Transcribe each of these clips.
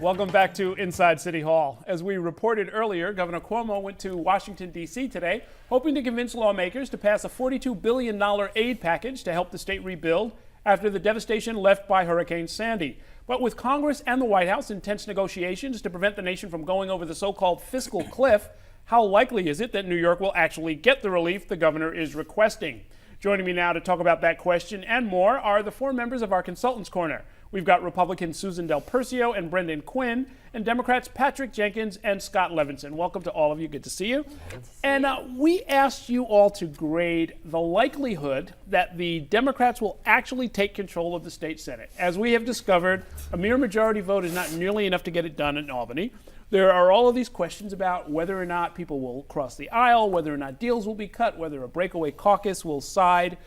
Welcome back to Inside City Hall. As we reported earlier, Governor Cuomo went to Washington, D.C. today, hoping to convince lawmakers to pass a $42 billion aid package to help the state rebuild after the devastation left by Hurricane Sandy. But with Congress and the White House in tense negotiations to prevent the nation from going over the so-called fiscal cliff, how likely is it that New York will actually get the relief the governor is requesting? Joining me now to talk about that question and more are the four members of our Consultants Corner. We've got Republicans Susan Del Percio and Brendan Quinn, and Democrats Patrick Jenkins and Scott Levinson. Welcome to all of you. Good to see you. And we asked you all to grade the likelihood that the Democrats will actually take control of the state Senate. As we have discovered, a mere majority vote is not nearly enough to get it done in Albany. There are all of these questions about whether or not people will cross the aisle, whether or not deals will be cut, whether a breakaway caucus will side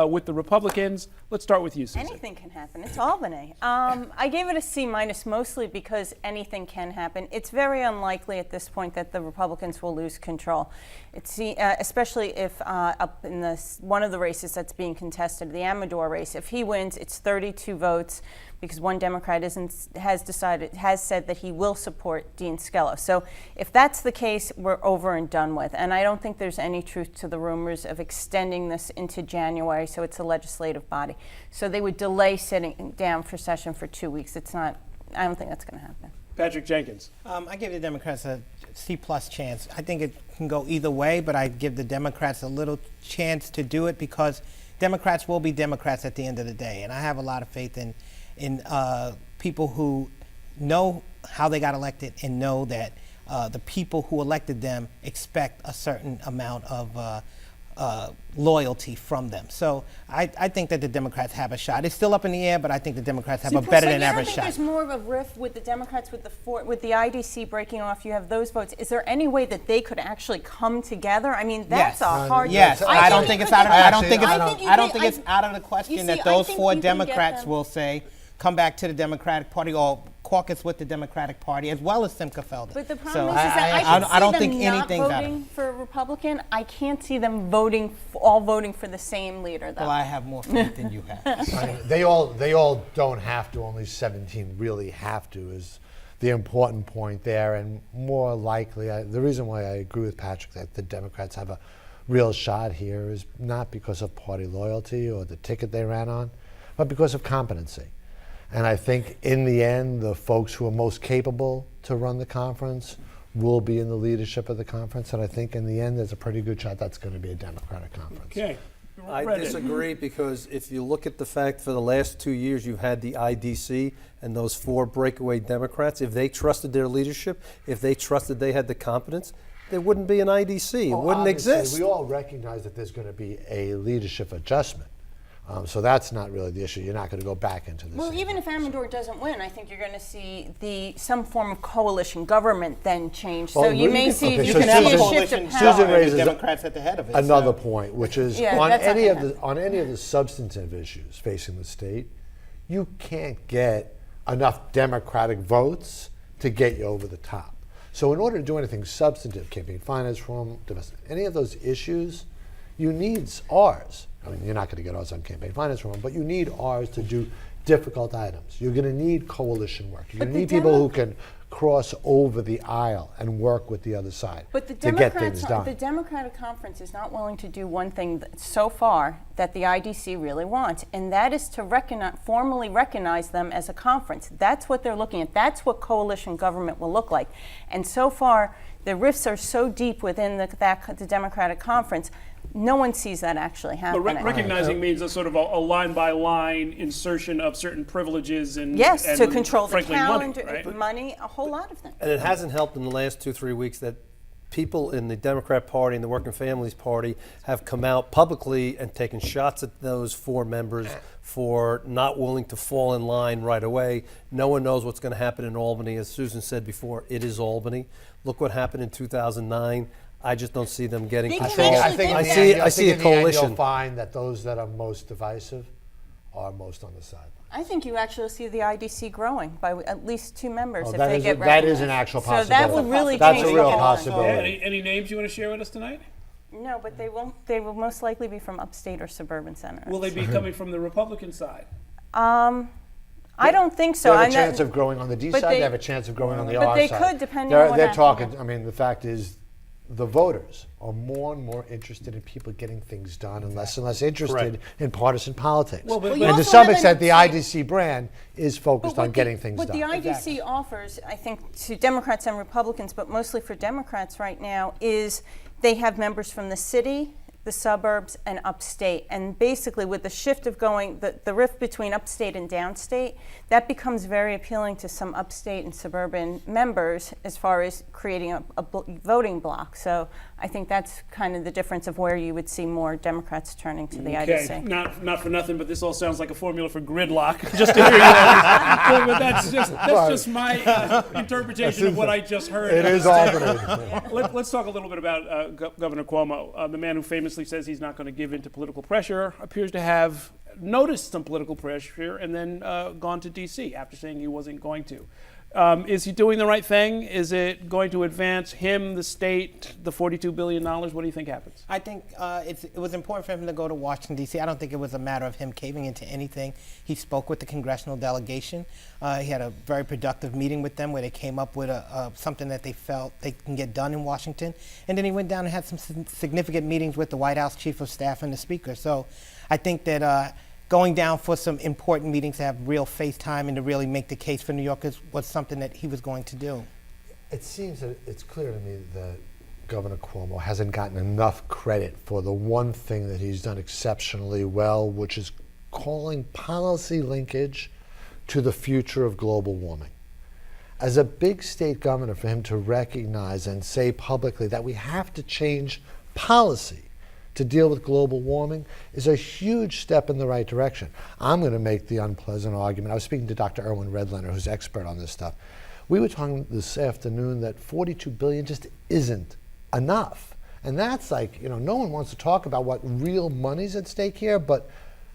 with the Republicans. Let's start with you, Susan. Anything can happen. It's Albany. I gave it a C- mostly because anything can happen. It's very unlikely at this point that the Republicans will lose control. It's especially if up in one of the races that's being contested, the Amador race, if he wins, it's 32 votes because one Democrat has said that he will support Dean Skello. So if that's the case, we're over and done with. And I don't think there's any truth to the rumors of extending this into January, so it's a legislative body. So they would delay sitting down for session for 2 weeks. I don't think that's going to happen. Patrick Jenkins. I give the Democrats a C-plus chance. I think it can go either way, but I give the Democrats a little chance to do it because Democrats will be Democrats at the end of the day. And I have a lot of faith in people who know how they got elected and know that the people who elected them expect a certain amount of loyalty from them. So I think that the Democrats have a shot. It's still up in the air, but I think the Democrats have a better than average shot. There's more of a rift with the Democrats with the IDC breaking off. You have those votes. Is there any way that they could actually come together? I mean, that's a hard. Yes, I don't think it's out of. I don't think it's out of the question that those four Democrats will say, come back to the Democratic Party or caucus with the Democratic Party, as well as Simca Felder. But the problem is that I don't think anything's anything's not voting for a Republican. I can't see them all voting for the same leader, though. Well, I have more faith than you have. They all don't have to. Only 17 really have to is the important point there. And more likely, the reason why I agree with Patrick that the Democrats have a real shot here is not because of party loyalty or the ticket they ran on, but because of competency. And I think in the end, the folks who are most capable to run the conference will be in the leadership of the conference. And I think in the end, there's a pretty good shot that's going to be a Democratic conference. Okay. I disagree because if you look at the fact for the last 2 years, you've had the IDC and those four breakaway Democrats. If they trusted their leadership, if they trusted they had the competence, there wouldn't be an IDC. It wouldn't exist. We all recognize that there's going to be a leadership adjustment. So that's not really the issue. You're not going to go back into this. Well, even if Amador doesn't win, I think you're going to see some form of coalition government then change. Well, so you may see you can have a shift coalition. of power. Susan raises Democrats at the head of it. Another point, which is on that's any not of the substantive issues facing the state, you can't get enough Democratic votes to get you over the top. So in order to do anything substantive, campaign finance reform, any of those issues, you need ours. I mean, you're not going to get ours on campaign finance reform, but you need ours to do difficult items. You're going to need coalition work. You're going to need people who can cross over the aisle and work with the other side to get things done. The Democratic Conference is not willing to do one thing so far that the IDC really wants, and that is to formally recognize them as a conference. That's what they're looking at. That's what coalition government will look like. And so far, the rifts are so deep within the Democratic Conference, no one sees that actually happening. But recognizing means a sort of a line-by-line insertion of certain privileges and to control the frankly, calendar, money, a whole lot of things. And it hasn't helped in the last 2-3 weeks that people in the Democrat Party and the Working Families Party have come out publicly and taken shots at those four members for not willing to fall in line right away. No one knows what's going to happen in Albany. As Susan said before, it is Albany. Look what happened in 2009. I just don't see them getting control. I see a coalition. You'll find that those that are most divisive are most on the sideline. I think you actually see the IDC growing by at least two members if that they is get that is recognized. an actual So possibility. that would really That's change a real the calendar. possibility. Any names you want to share with us tonight? No, but they won't. They will most likely be from upstate or suburban centers. Will they be coming from the Republican side? I don't think so. They have I'm a not- chance of growing on the D but side. they- They have a chance of growing on the But R they side. could, depending on what They're happens. talking. I mean, the fact is, the voters are more and more interested in people getting things done, and less interested Correct. in partisan politics. Well, but- you and to also some have an extent, the upstate- IDC brand is focused on getting things what done. the IDC offers, I think, to Democrats and Republicans, but mostly for Democrats right now, is they have members from the city, the suburbs, and upstate. And basically, with the shift of going, the rift between upstate and downstate, that becomes very appealing to some upstate and suburban members as far as creating a voting bloc. So I think that's kind of the difference of where you would see more Democrats turning to the Okay, IDC. not for nothing, but this all sounds like a formula for gridlock. Just to hear you. But that's just my interpretation of what I just heard. It is Albany. Let's talk a little bit about Governor Cuomo, the man who famously says he's not going to give in to political pressure, appears to have noticed some political pressure and then gone to D.C. after saying he wasn't going to. Is he doing the right thing? Is it going to advance him, the state, the $42 billion? What do you think happens? I think it was important for him to go to Washington, D.C. I don't think it was a matter of him caving into anything. He spoke with the congressional delegation. He had a very productive meeting with them where they came up with something that they felt they can get done in Washington. And then he went down and had some significant meetings with the White House Chief of Staff and the Speaker. So I think that going down for some important meetings to have real face time and to really make the case for New Yorkers was something that he was going to do. It seems that it's clear to me that Governor Cuomo hasn't gotten enough credit for the one thing that he's done exceptionally well, which is calling policy linkage to the future of global warming. As a big state governor, for him to recognize and say publicly that we have to change policy to deal with global warming is a huge step in the right direction. I'm going to make the unpleasant argument. I was speaking to Dr. Erwin Redlener, who's expert on this stuff. We were talking this afternoon that $42 billion just isn't enough. And that's like, no one wants to talk about what real money's at stake here, but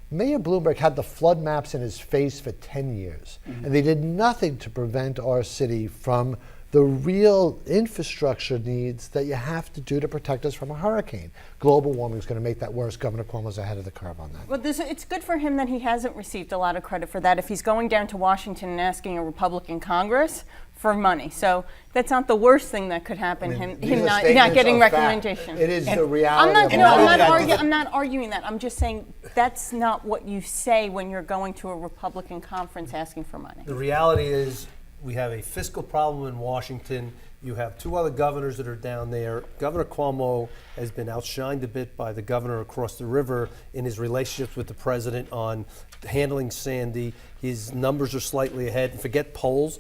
Mayor Bloomberg had the flood maps in his face for 10 years, and they did nothing to prevent our city from the real infrastructure needs that you have to do to protect us from a hurricane. Global warming is going to make that worse. Governor Cuomo's ahead of the curve on that. Well, it's good for him that he hasn't received a lot of credit for that if he's going down to Washington and asking a Republican Congress for money. So that's not the worst thing that could happen, him These are not statements getting of fact. recommendation. It is And the reality. I'm not arguing that. I'm just saying that's not what you say when you're going to a Republican conference asking for money. The reality is we have a fiscal problem in Washington. You have two other governors that are down there. Governor Cuomo has been outshined a bit by the governor across the river in his relationships with the president on handling Sandy. His numbers are slightly ahead. And forget polls.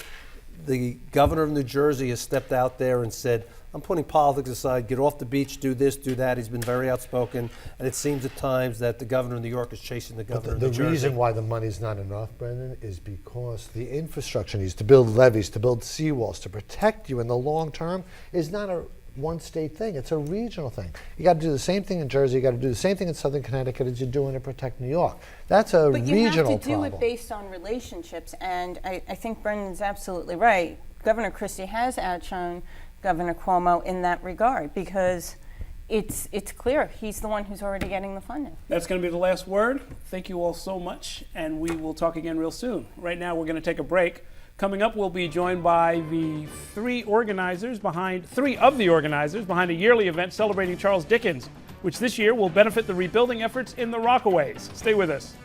The governor of New Jersey has stepped out there and said, I'm putting politics aside, get off the beach, do this, do that. He's been very outspoken, and it seems at times that the governor of New York is chasing the governor of New Jersey. The reason why the money's not enough, Brendan, is because the infrastructure needs to build levees, to build seawalls, to protect you in the long term is not a one state thing. It's a regional thing. You got to do the same thing in Jersey. You got to do the same thing in Southern Connecticut as you're doing to protect New York. That's a But you regional have to do problem. it based on relationships, and I think Brendan's absolutely right. Governor Christie has outshone Governor Cuomo in that regard because it's clear he's the one who's already getting the funding. That's going to be the last word. Thank you all so much, and we will talk again real soon. Right now, we're going to take a break. Coming up, we'll be joined by the three of the organizers behind a yearly event celebrating Charles Dickens, which this year will benefit the rebuilding efforts in the Rockaways. Stay with us.